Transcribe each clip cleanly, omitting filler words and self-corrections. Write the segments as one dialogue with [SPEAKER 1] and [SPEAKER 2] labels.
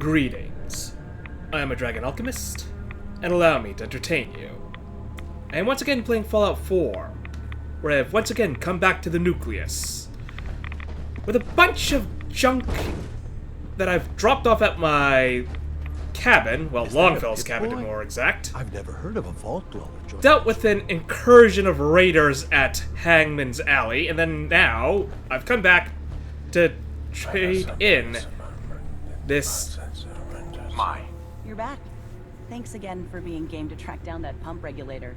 [SPEAKER 1] Greetings. I am a Dragon Alchemist, and allow me to entertain you. I am once again playing Fallout 4, where I have once again come back to the nucleus, with a bunch of junk that I've dropped off at my cabin, well, Longfell's cabin to be more exact.
[SPEAKER 2] I've never heard of a vault dweller.
[SPEAKER 1] Dealt with an incursion of raiders at Hangman's Alley, and then now I've come back to trade in this.
[SPEAKER 3] You're back. Thanks again for being game to track down that pump regulator.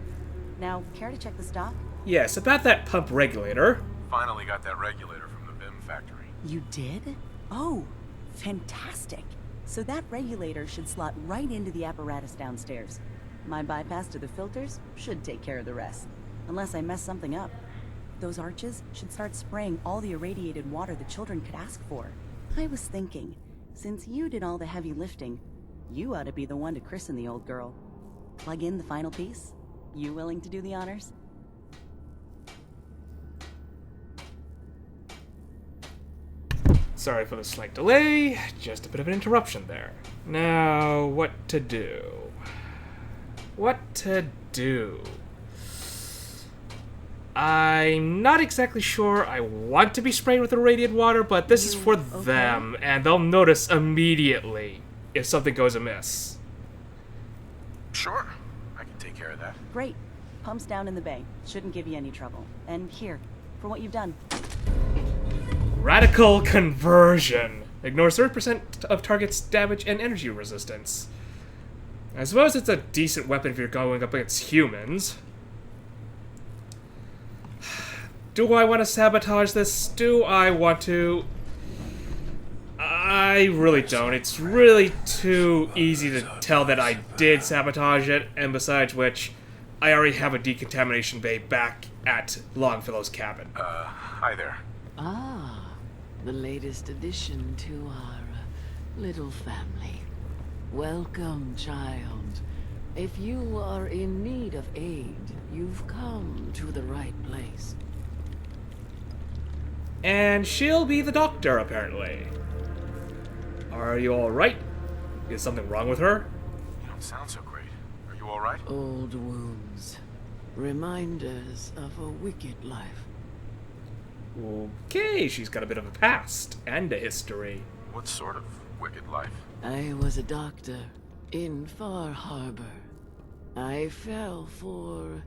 [SPEAKER 3] Now, care to check the stock?
[SPEAKER 1] Yes, about that pump regulator.
[SPEAKER 4] Finally got that regulator from the BIM factory.
[SPEAKER 3] You did? Oh, fantastic. So that regulator should slot right into the apparatus downstairs. My bypass to the filters should take care of the rest. Unless I mess something up. Those arches should start spraying all the irradiated water the children could ask for. I was thinking, since you did all the heavy lifting, you ought to be the one to christen the old girl. Plug in the final piece? You willing to do the honors?
[SPEAKER 1] Sorry for the slight delay, just a bit of an interruption there. Now, what to do? What to do? I'm not exactly sure I want to be sprayed with irradiated water, but this is for them, and they'll notice immediately if something goes amiss.
[SPEAKER 4] Sure, I can take care of that.
[SPEAKER 3] Great. Pump's down in the bay. Shouldn't give you any trouble. And here, for what you've done.
[SPEAKER 1] Radical conversion. Ignores 30% of target's damage and energy resistance. I suppose it's a decent weapon if you're going up against humans. Do I want to sabotage this? Do I want to? I really don't. It's really too easy to tell that I did sabotage it, and besides which, I already have a decontamination bay back at Longfellow's cabin.
[SPEAKER 4] Hi there.
[SPEAKER 5] Ah, the latest addition to our little family. Welcome, child. If you are in need of aid, you've come to the right place.
[SPEAKER 1] And she'll be the doctor, apparently. Are you alright? Is something wrong with her?
[SPEAKER 4] You don't sound so great. Are you alright?
[SPEAKER 5] Old wounds. Reminders of a wicked life.
[SPEAKER 1] Okay, she's got a bit of a past and a history.
[SPEAKER 4] What sort of wicked life?
[SPEAKER 5] I was a doctor in Far Harbor. I fell for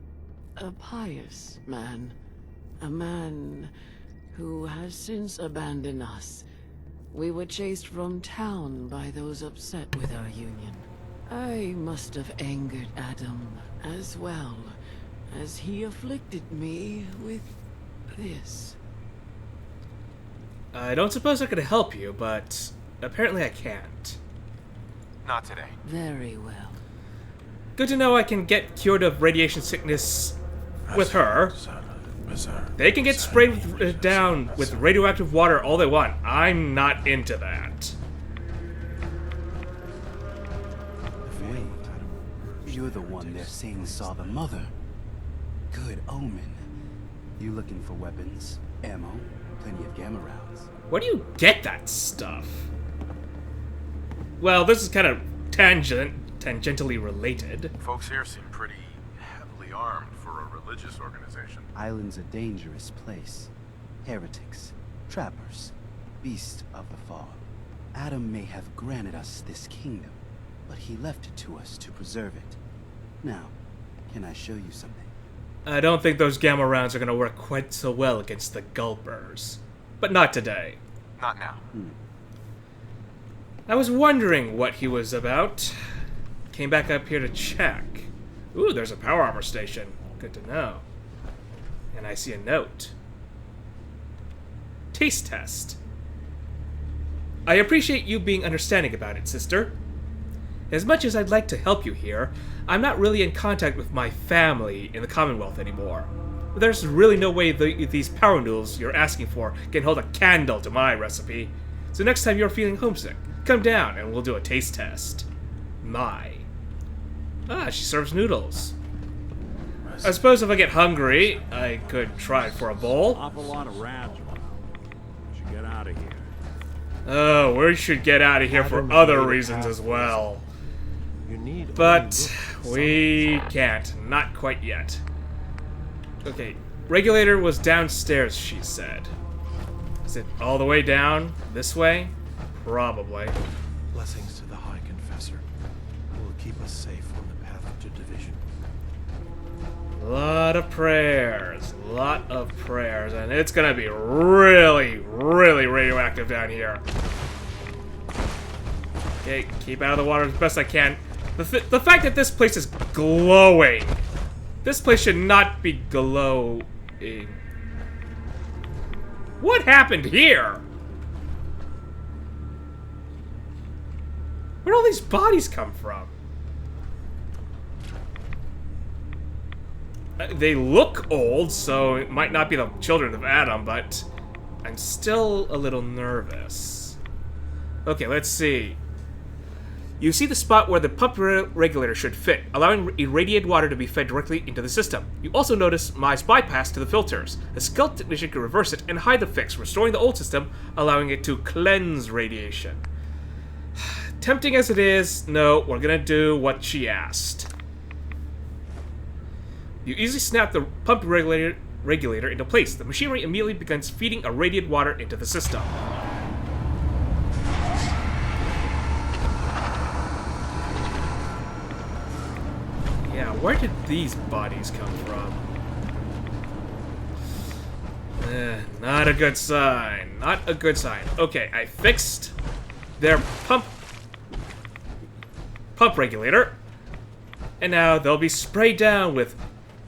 [SPEAKER 5] a pious man. A man who has since abandoned us. We were chased from town by those upset with our union. I must have angered Adam as well, as he afflicted me with this.
[SPEAKER 1] I don't suppose I could help you, but apparently I can't.
[SPEAKER 4] Not today.
[SPEAKER 5] Very well.
[SPEAKER 1] Good to know I can get cured of radiation sickness with her. They can get sprayed down with radioactive water all they want. I'm not into that.
[SPEAKER 2] Wait, you're the one they're saying saw the mother. Good omen. You looking for weapons, ammo, plenty of gamma rounds.
[SPEAKER 1] Where do you get that stuff? Well, this is kind of tangentially related.
[SPEAKER 4] Folks here seem pretty heavily armed for a religious organization.
[SPEAKER 2] Island's a dangerous place. Heretics, trappers, beasts of the fall. Adam may have granted us this kingdom, but he left it to us to preserve it. Now, can I show you something?
[SPEAKER 1] I don't think those gamma rounds are going to work quite so well against the Gulpers. But not today.
[SPEAKER 4] Not now.
[SPEAKER 1] I was wondering what he was about. Came back up here to check. Ooh, there's a power armor station. Good to know. And I see a note. Taste test. I appreciate you being understanding about it, sister. As much as I'd like to help you here, I'm not really in contact with my family in the Commonwealth anymore. There's really no way these power noodles you're asking for can hold a candle to my recipe. So next time you're feeling homesick, come down and we'll do a taste test. She serves noodles. I suppose if I get hungry, I could try for a bowl.
[SPEAKER 6] Awful lot of rats around. We should get out of here.
[SPEAKER 1] Oh, we should get out of here for
[SPEAKER 6] Adam's
[SPEAKER 1] other
[SPEAKER 6] made a
[SPEAKER 1] reasons
[SPEAKER 6] path
[SPEAKER 1] as
[SPEAKER 6] for
[SPEAKER 1] well.
[SPEAKER 6] You need
[SPEAKER 1] But
[SPEAKER 6] only
[SPEAKER 1] we can't. Not quite yet. Okay, regulator was downstairs, she said. Is it all the way down? This way? Probably.
[SPEAKER 6] blessings to the High Confessor, who will keep us safe on the path to division.
[SPEAKER 1] Lot of prayers. Lot of prayers. And it's gonna be really, really radioactive down here. Okay, keep out of the water as best I can. The fact that this place is glowing. This place should not be glowing. What happened here? Where'd all these bodies come from? They look old, so it might not be the children of Adam, but I'm still a little nervous. Okay, let's see. You see the spot where the pump regulator should fit, allowing irradiated water to be fed directly into the system. You also notice Mai's bypass to the filters. A skilled technician can reverse it and hide the fix, restoring the old system, allowing it to cleanse radiation. Tempting as it is, no, we're gonna do what she asked. You easily snap the pump regulator into place. The machinery immediately begins feeding irradiated water into the system. Yeah, where did these bodies come from? Not a good sign. Not a good sign. Okay, I fixed their pump regulator. And now they'll be sprayed down with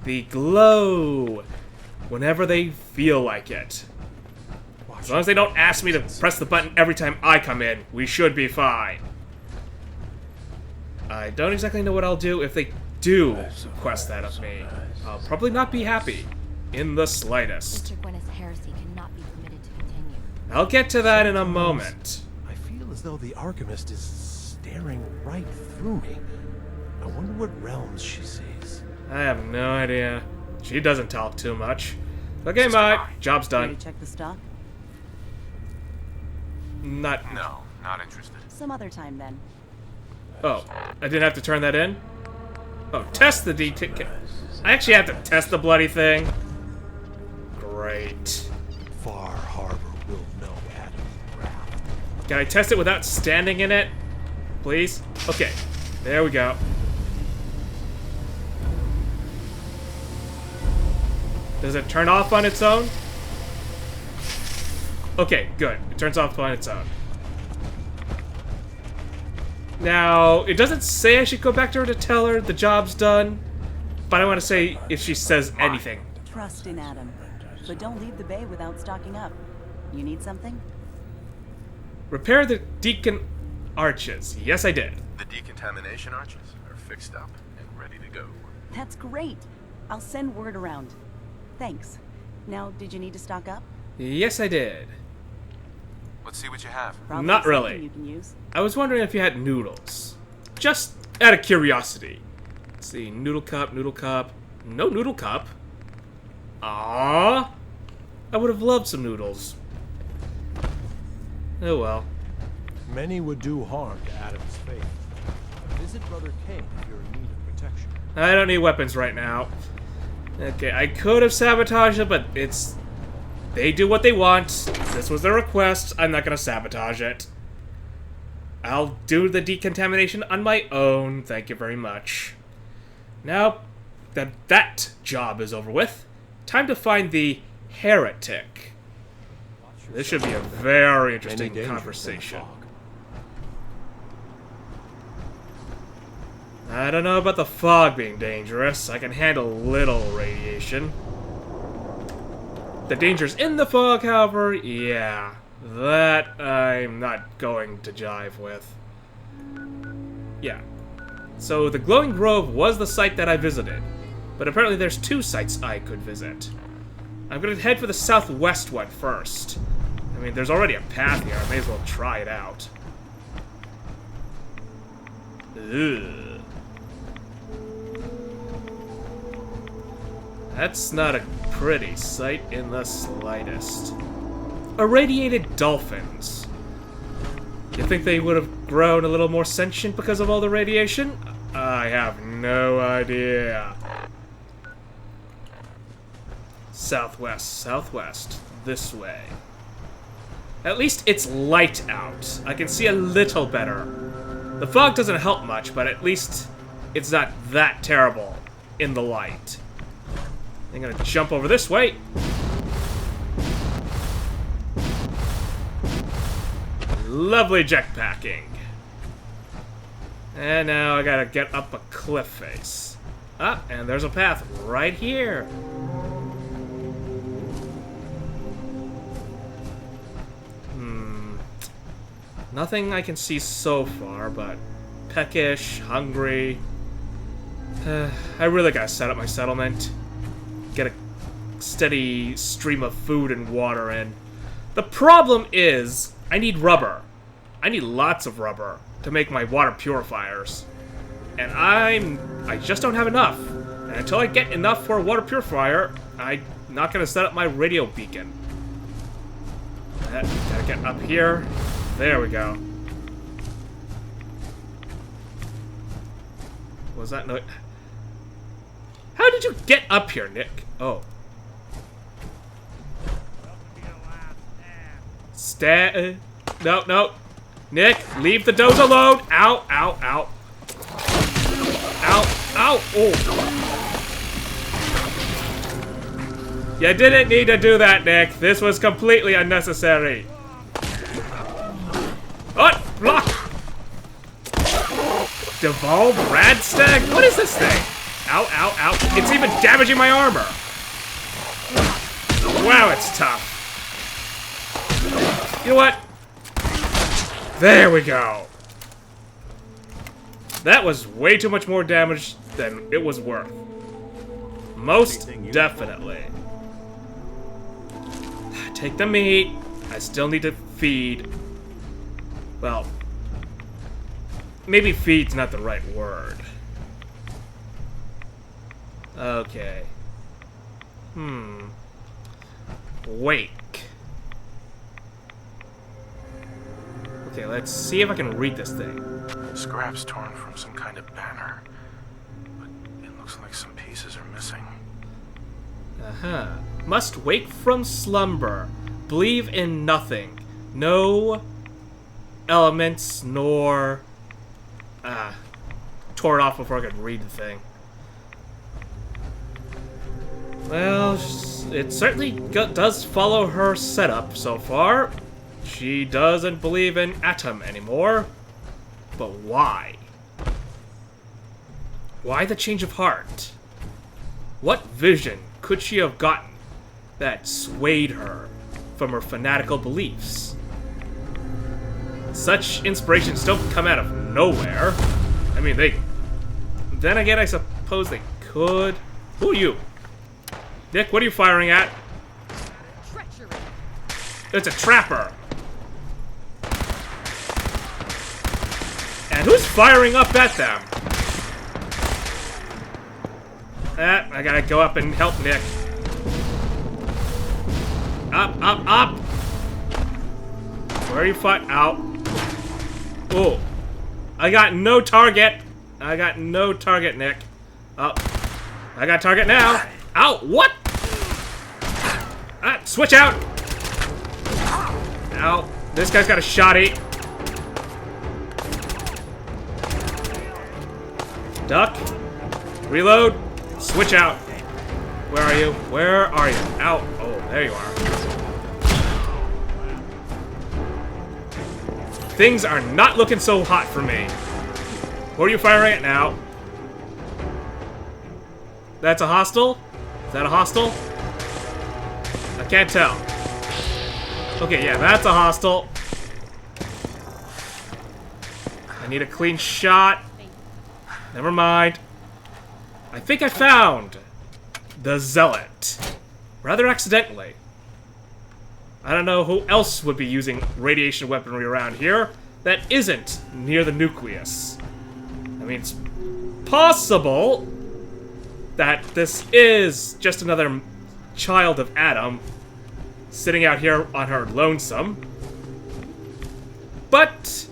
[SPEAKER 1] the glow whenever they feel like it. As long as they don't ask me to press the button every time I come in, we should be fine. I don't exactly know what I'll do if they do request that of me. I'll probably not be happy in the slightest.
[SPEAKER 7] Mr. Gwyneth's heresy cannot be permitted to continue.
[SPEAKER 1] I'll get to that in a moment.
[SPEAKER 6] I feel as though the Alchemist is staring right through me. I wonder what realms she sees.
[SPEAKER 1] I have no idea. She doesn't talk too much. Okay, Mai, job's
[SPEAKER 3] Ready
[SPEAKER 1] done.
[SPEAKER 3] to check the stock?
[SPEAKER 1] Not.
[SPEAKER 4] No, not interested.
[SPEAKER 3] Some other time then.
[SPEAKER 1] Oh, I didn't have to turn that in? Oh, test the DT. I actually have to test the bloody thing? Great.
[SPEAKER 6] Far Harbor will know Adam's wrath.
[SPEAKER 1] Can I test it without standing in it? Please? Okay, there we go. Does it turn off on its own? Okay, good. It turns off on its own. Now, it doesn't say I should go back to her to tell her the job's done, but I want to say if she says anything.
[SPEAKER 3] Trust in Adam. But don't leave the bay without stocking up. You need something?
[SPEAKER 1] Repair the Deacon arches. Yes, I did.
[SPEAKER 4] The decontamination arches are fixed up and ready to go.
[SPEAKER 3] That's great. I'll send word around. Thanks. Now, did you need to stock up?
[SPEAKER 1] Yes, I did.
[SPEAKER 4] Let's see what you have.
[SPEAKER 3] Probably
[SPEAKER 1] Not
[SPEAKER 3] something
[SPEAKER 1] really.
[SPEAKER 3] You can use.
[SPEAKER 1] I was wondering if you had noodles. Just out of curiosity. Let's see. Noodle cup, noodle cup. No noodle cup. Aww. I would have loved some noodles. Oh well.
[SPEAKER 6] Many would do harm to Adam's faith. Visit Brother Cain if you're in need of protection.
[SPEAKER 1] I don't need weapons right now. Okay, I could have sabotaged it, but it's... They do what they want. This was their request. I'm not gonna sabotage it. I'll do the decontamination on my own. Thank you very much. Now that that job is over with, time to find the heretic. This should be a very
[SPEAKER 6] Many
[SPEAKER 1] interesting
[SPEAKER 6] dangers in the
[SPEAKER 1] conversation.
[SPEAKER 6] fog.
[SPEAKER 1] I don't know about the fog being dangerous. I can handle little radiation. The dangers in the fog, however, yeah. That I'm not going to jive with. Yeah. So the Glowing Grove was the site that I visited. But apparently there's two sites I could visit. I'm gonna head for the southwest one first. I mean, there's already a path here. I may as well try it out. Ugh. That's not a pretty sight in the slightest. Irradiated dolphins. You think they would have grown a little more sentient because of all the radiation? I have no idea. Southwest, southwest. This way. At least it's light out. I can see a little better. The fog doesn't help much, but at least it's not that terrible in the light. I'm gonna jump over this way. Lovely jetpacking. And now I gotta get up a cliff face. Ah, and there's a path right here. Nothing I can see so far, but peckish, hungry. I really gotta set up my settlement. Get a steady stream of food and water in. The problem is, I need rubber. I need lots of rubber to make my water purifiers. And I just don't have enough. And until I get enough for a water purifier, I'm not gonna set up my radio beacon. Gotta get up here. There we go. Was that no? How did you get up here, Nick? Oh. No. Nick, leave the doze alone. Ow, ow, ow. Ow, ow, oh. You didn't need to do that, Nick. This was completely unnecessary. Oh, block! Devolved Radstag? What is this thing? Ow, ow, ow. It's even damaging my armor. Wow, it's tough. You know what? There we go. That was way too much more damage than it was worth. Most definitely. Take the meat. I still need to feed. Well, maybe feed's not the right word. Okay. Wake. Okay, let's see if I can read this thing.
[SPEAKER 4] Scraps torn from some kind of banner. But it looks like some pieces are missing.
[SPEAKER 1] Must wake from slumber. Believe in nothing. No elements nor... tore it off before I could read the thing. Well, it certainly does follow her setup so far. She doesn't believe in Atom anymore. But why? Why the change of heart? What vision could she have gotten that swayed her from her fanatical beliefs? Such inspirations don't come out of nowhere. I mean, then again, I suppose they could. Who are you? Nick, what are you firing at?
[SPEAKER 7] Treachery.
[SPEAKER 1] It's a trapper. And who's firing up at them? I gotta go up and help Nick. Up, up, up! Where are you out? Oh. I got no target. I got no target, Nick. Oh. I got target now. Ow, what? Switch out! Ow. This guy's got a shotty. Duck. Reload. Switch out. Where are you? Where are you? Ow. Oh, there you are. Things are not looking so hot for me. Who are you firing at now? That's a hostile? Is that a hostile? I can't tell. Okay, yeah, that's a hostile. I need a clean shot. Never mind. I think I found the Zealot. Rather accidentally. I don't know who else would be using radiation weaponry around here that isn't near the nucleus. I mean, it's possible that this is just another child of Adam sitting out here on her lonesome. but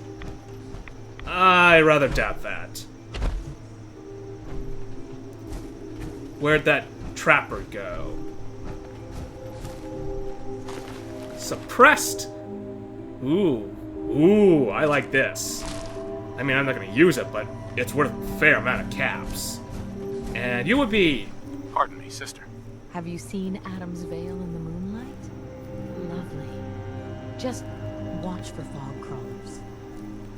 [SPEAKER 1] I rather doubt that. Where'd that trapper go? Suppressed? Ooh, I like this. I mean, I'm not gonna use it, but it's worth a fair amount of caps. And you would be...
[SPEAKER 4] Pardon me, sister.
[SPEAKER 7] Have you seen Adam's Veil in the moonlight? Lovely. Just watch for fog crawlers.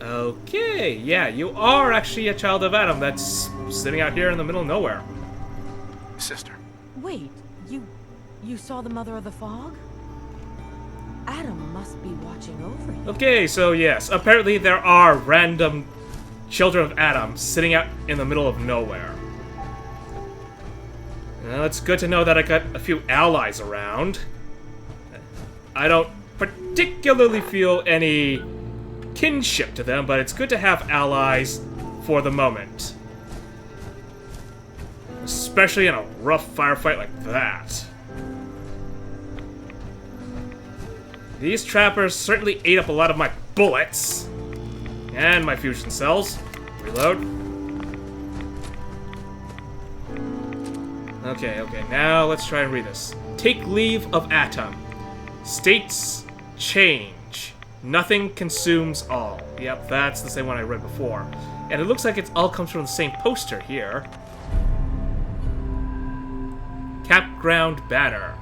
[SPEAKER 1] Okay, yeah, you are actually a child of Adam that's sitting out here in the middle of nowhere.
[SPEAKER 4] Sister.
[SPEAKER 7] Wait, you saw the Mother of the Fog? Adam must be watching over you.
[SPEAKER 1] Okay, so yes, apparently there are random children of Adam sitting out in the middle of nowhere. Well, it's good to know that I got a few allies around. I don't particularly feel any kinship to them, but it's good to have allies for the moment. Especially in a rough firefight like that. These trappers certainly ate up a lot of my bullets. And my fusion cells. Reload. Okay, now let's try and read this. Take leave of Atom. States change. Nothing consumes all. Yep, that's the same one I read before. And it looks like it all comes from the same poster here. Campground banner.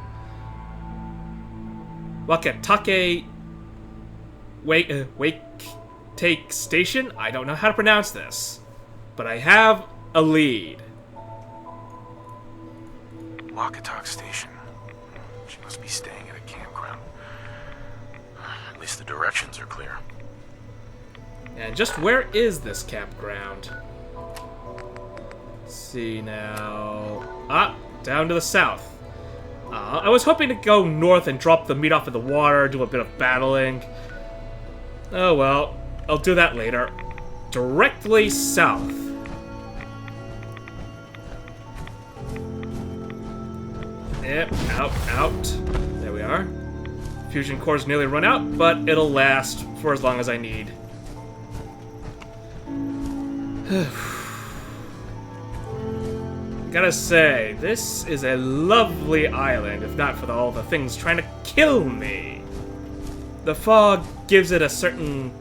[SPEAKER 1] Wakatake... Wake take station? I don't know how to pronounce this. But I have a lead.
[SPEAKER 4] Wakatok Station. She must be staying at a campground. At least the directions are clear.
[SPEAKER 1] And just where is this campground? Let's see now. Down to the south. I was hoping to go north and drop the meat off in the water, do a bit of battling. Oh well, I'll do that later. Directly south. Yep, out. There we are. Fusion core's nearly run out, but it'll last for as long as I need. Gotta say, this is a lovely island, if not for all the things trying to kill me. The fog gives it a certain...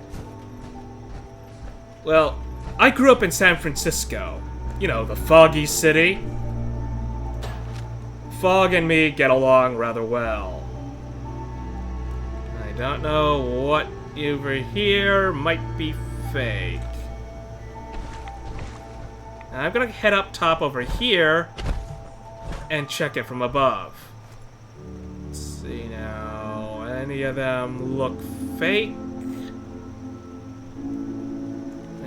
[SPEAKER 1] Well, I grew up in San Francisco. You know, the foggy city. Fog and me get along rather well. I don't know what over here might be fake. I'm gonna head up top over here and check it from above. Let's see now. Any of them look fake?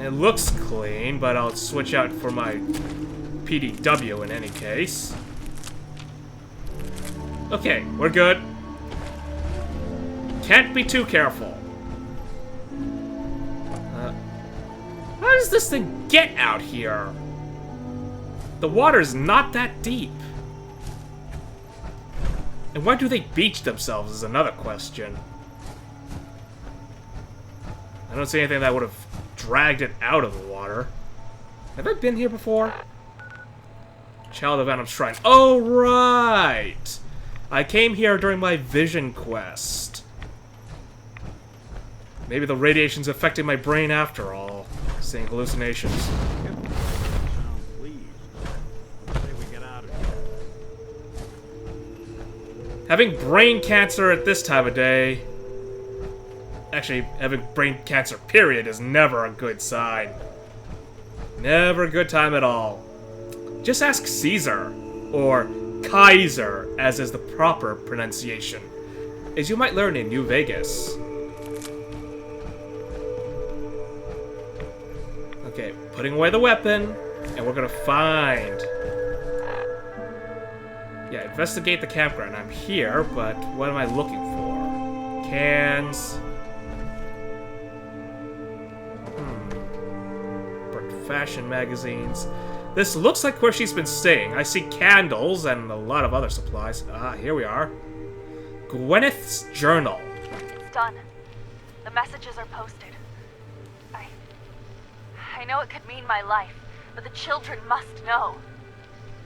[SPEAKER 1] It looks clean, but I'll switch out for my PDW in any case. Okay, we're good. Can't be too careful. How does this thing get out here? The water's not that deep. And why do they beach themselves is another question. I don't see anything that would have dragged it out of the water. Have I been here before? Child of Adam's Shrine. Oh, right! I came here during my vision quest. Maybe the radiation's affecting my brain after all. Seeing hallucinations. Having brain cancer at this time of day... Actually, having brain cancer, period, is never a good sign. Never a good time at all. Just ask Caesar, or Kaiser, as is the proper pronunciation, as you might learn in New Vegas. Okay, putting away the weapon, and we're gonna find... Yeah, investigate the campground. I'm here, but what am I looking for? Cans... Burnt fashion magazines. This looks like where she's been staying. I see candles and a lot of other supplies. Here we are. Gwyneth's journal.
[SPEAKER 8] Done. The messages are posted. I know it could mean my life, but the children must know.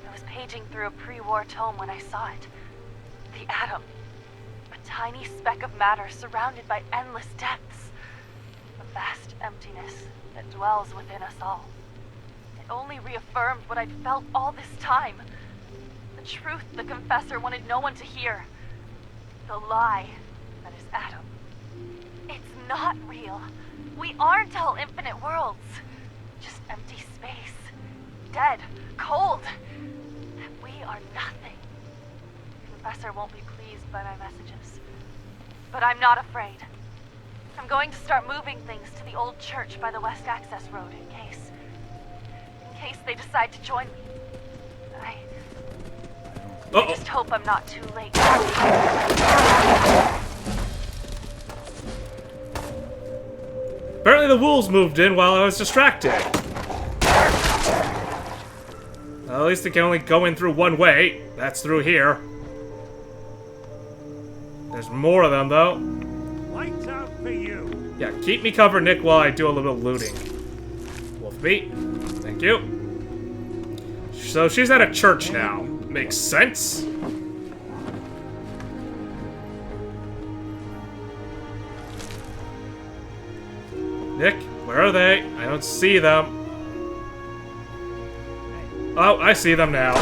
[SPEAKER 8] I was paging through a pre-war tome when I saw it. The atom. A tiny speck of matter surrounded by endless depths. A vast emptiness that dwells within us all. It only reaffirmed what I'd felt all this time. The truth the Confessor wanted no one to hear. The lie that is Atom. It's not real. We aren't all infinite worlds. Just empty space. Dead. Cold. We are nothing. The Confessor won't be pleased by my messages. But I'm not afraid. I'm going to start moving things to the old church by the West Access Road in case they decide to join me. I just hope I'm not too late.
[SPEAKER 1] Apparently the wolves moved in while I was distracted. Well, at least they can only go in through one way. That's through here. There's more of them, though.
[SPEAKER 6] Lights out for you.
[SPEAKER 1] Yeah, keep me covered, Nick, while I do a little bit of looting. Wolf meat. Thank you. So she's at a church now. Makes sense. Nick, where are they? I don't see them. Oh, I see them now.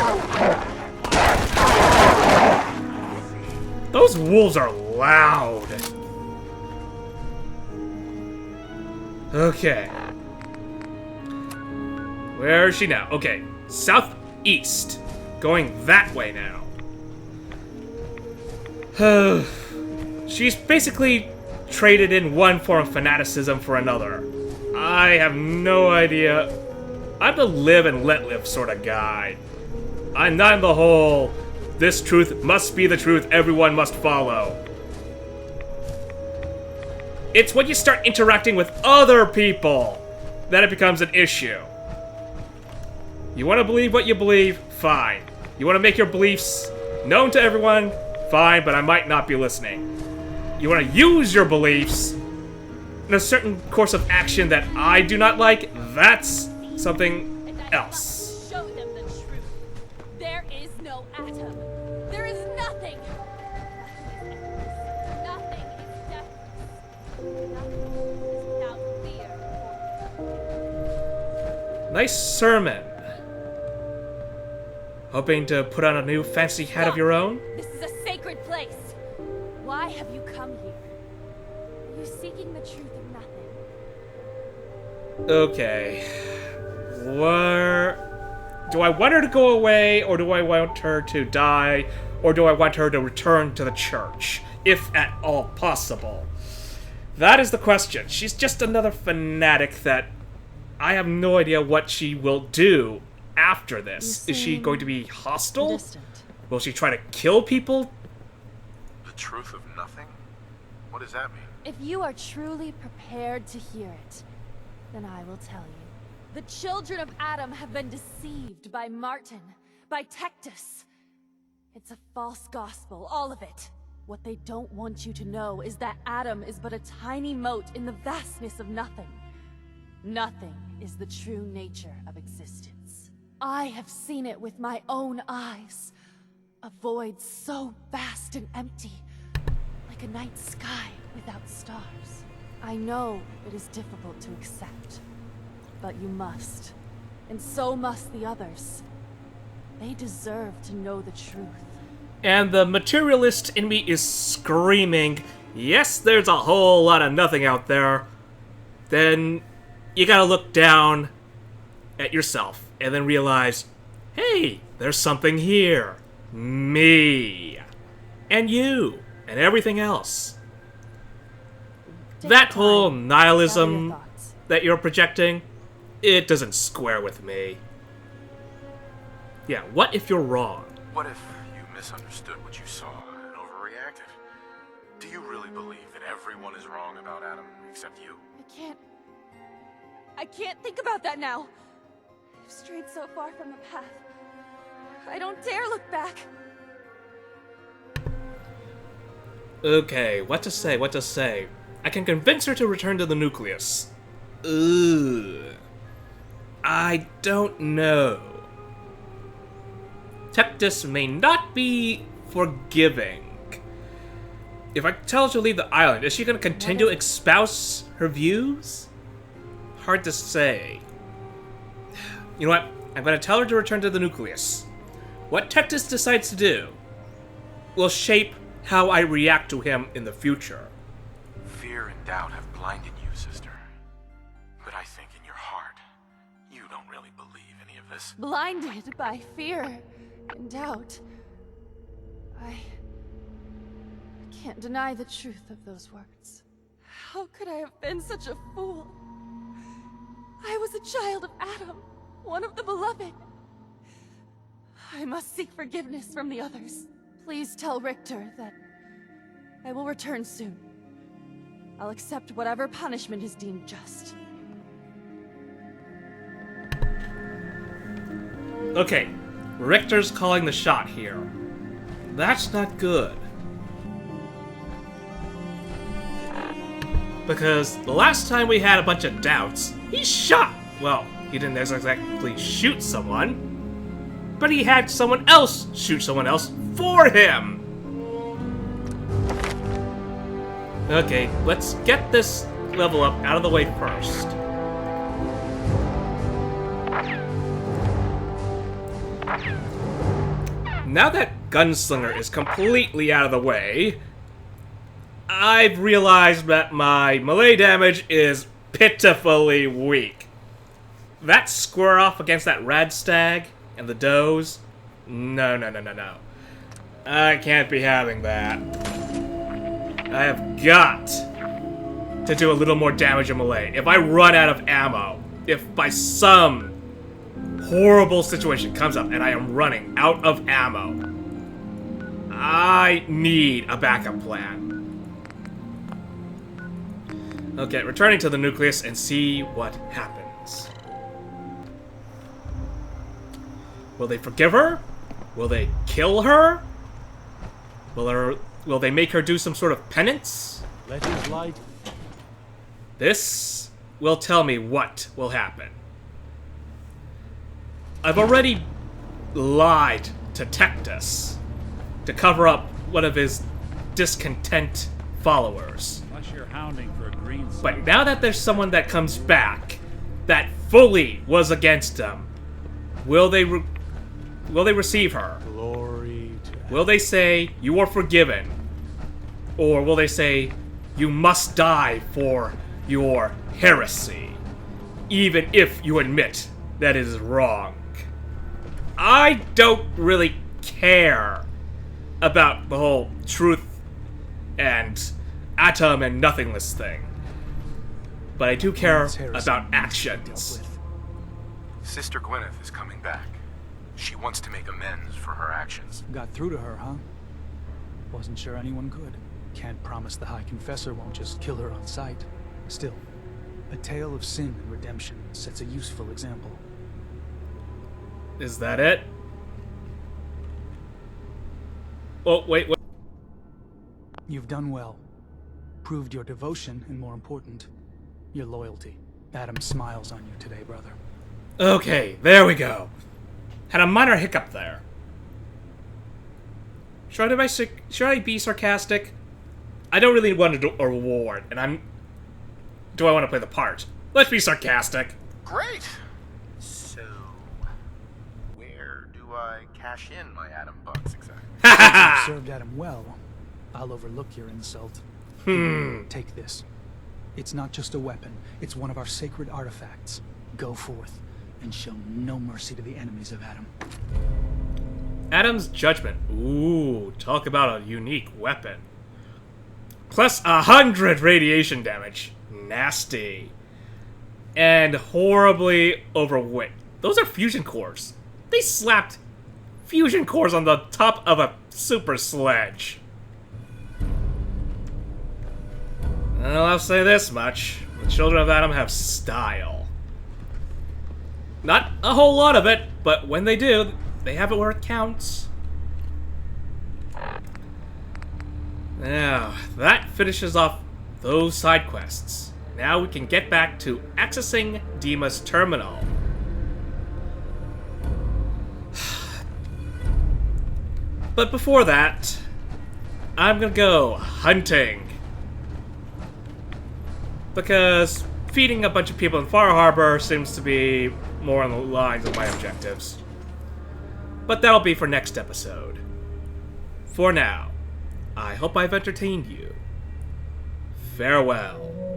[SPEAKER 1] Those wolves are loud. Okay. Where is she now? Okay, southeast. Going that way now. She's basically traded in one form of fanaticism for another. I have no idea. I'm the live and let live sort of guy. I'm not in the whole, this truth must be the truth everyone must follow. It's when you start interacting with other people that it becomes an issue. You want to believe what you believe? Fine. You want to make your beliefs known to everyone? Fine, but I might not be listening. You want to use your beliefs in a certain course of action that I do not like? That's something else.
[SPEAKER 9] Show them the truth. There is no atom. There is nothing. Nothing is deathless. Nothing is without fear.
[SPEAKER 1] Nice sermon. Hoping to put on a new fancy hat of your own?
[SPEAKER 9] This is a sacred place. Why have you come here? Are you seeking the truth of nothing?
[SPEAKER 1] Okay. Where... Do I want her to go away, or do I want her to die, or do I want her to return to the church, if at all possible? That is the question. She's just another fanatic that I have no idea what she will do after this. Is she going to be hostile?
[SPEAKER 7] Distant.
[SPEAKER 1] Will she try to kill people?
[SPEAKER 4] The truth of nothing? What does that mean?
[SPEAKER 9] If you are truly prepared to hear it, then I will tell you. The children of Adam have been deceived by Martin, by Tectus. It's a false gospel, all of it. What they don't want you to know is that Adam is but a tiny mote in the vastness of nothing. Nothing is the true nature of existence. I have seen it with my own eyes. A void so vast and empty, like a night sky without stars. I know it is difficult to accept, but you must. And so must the others. They deserve to know the truth.
[SPEAKER 1] And the materialist in me is screaming, yes, there's a whole lot of nothing out there. Then you gotta look down at yourself and then realize, hey, there's something here. Me. And you. And everything else. That whole nihilism that you're projecting, it doesn't square with me. Yeah, what if you're wrong?
[SPEAKER 4] What if you misunderstood what you saw and overreacted? Do you really believe that everyone is wrong about Adam except you?
[SPEAKER 9] I can't think about that now. I've strayed so far from the path. I don't dare look back.
[SPEAKER 1] Okay, what to say? I can convince her to return to the nucleus. Ugh. I don't know. Tectus may not be forgiving. If I tell her to leave the island, is she going to continue to espouse her views? Hard to say. You know what? I'm going to tell her to return to the nucleus. What Tectus decides to do will shape how I react to him in the future.
[SPEAKER 4] Fear and doubt have blinded you, sister. But I think in your heart, you don't really believe any of this.
[SPEAKER 9] Blinded by fear and doubt. I can't deny the truth of those words. How could I have been such a fool? I was a child of Adam, one of the beloved. I must seek forgiveness from the others. Please tell Richter that I will return soon. I'll accept whatever punishment is deemed just.
[SPEAKER 1] Okay, Richter's calling the shot here. That's not good. Because the last time we had a bunch of doubts, he shot! Well, he didn't exactly shoot someone, but he had someone else shoot someone else for him! Okay, let's get this level up out of the way first. Now that Gunslinger is completely out of the way, I've realized that my melee damage is pitifully weak. That square off against that rad stag and the does? No. I can't be having that. I have got to do a little more damage in melee. If I run out of ammo, if by some horrible situation comes up and I am running out of ammo, I need a backup plan. Okay, returning to the nucleus and see what happens. Will they forgive her? Will they kill her? Will they make her do some sort of penance?
[SPEAKER 6] Let his light.
[SPEAKER 1] This will tell me what will happen. I've already lied to Tectus to cover up one of his discontent followers.
[SPEAKER 10] Unless you're hounding for a green side.
[SPEAKER 1] But now that there's someone that comes back that fully was against him, will they receive her?
[SPEAKER 6] Glory to
[SPEAKER 1] Will they say, you are forgiven? Or will they say, you must die for your heresy, even if you admit that it is wrong? I don't really care about the whole truth and atom and nothingness thing, but I do care about actions.
[SPEAKER 4] Sister Gwyneth is coming back. She wants to make amends for her actions.
[SPEAKER 11] Got through to her, huh? Wasn't sure anyone could. Can't promise the High Confessor won't just kill her on sight. Still, a tale of sin and redemption sets a useful example.
[SPEAKER 1] Is that it? Oh, wait.
[SPEAKER 11] You've done well. Proved your devotion, and more important, your loyalty. Adam smiles on you today, brother.
[SPEAKER 1] Okay, there we go. Had a minor hiccup there. Should I be sarcastic? I don't really want a reward, and do I want to play the part? Let's be sarcastic.
[SPEAKER 4] Great! So, where do I cash in my Adam bucks exactly?
[SPEAKER 11] You've served Adam well. I'll overlook your insult. Take this. It's not just a weapon. It's one of our sacred artifacts. Go forth and show no mercy to the enemies of Adam.
[SPEAKER 1] Adam's Judgment. Ooh, talk about a unique weapon. Plus 100 radiation damage. Nasty. And horribly overweight. Those are fusion cores. They slapped fusion cores on the top of a super sledge. Well, I'll say this much. The Children of Adam have style. Not a whole lot of it, but when they do, they have it where it counts. Now, that finishes off those side quests. Now we can get back to accessing Dima's terminal. But before that, I'm gonna go hunting. Because feeding a bunch of people in Far Harbor seems to be more on the lines of my objectives. But that'll be for next episode. For now, I hope I've entertained you. Farewell.